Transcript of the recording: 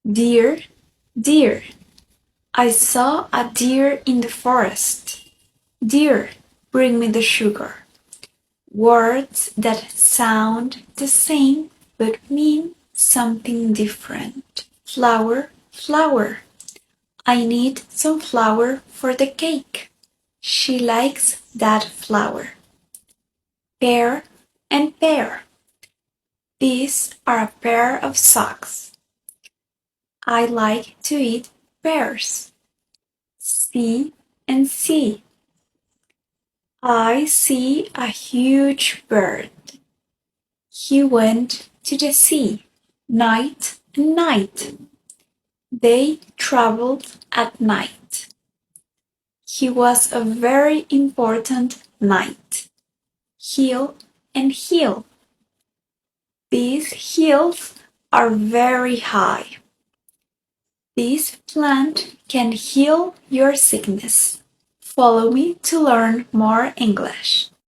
Deer, deer. I saw a deer in the forest. Deer, bring me the sugar. Words that sound the same but mean something different. Flour, flour. I need some flour for the cake. She likes that flour. Pear and pear. These are a pair of socks. I like to eat pears. See and see. I see a huge bird. He went to the sea, night and night. They traveled at night. He was a very important knight. Hill and hill. These hills are very high. This plant can heal your sickness. Follow me to learn more English.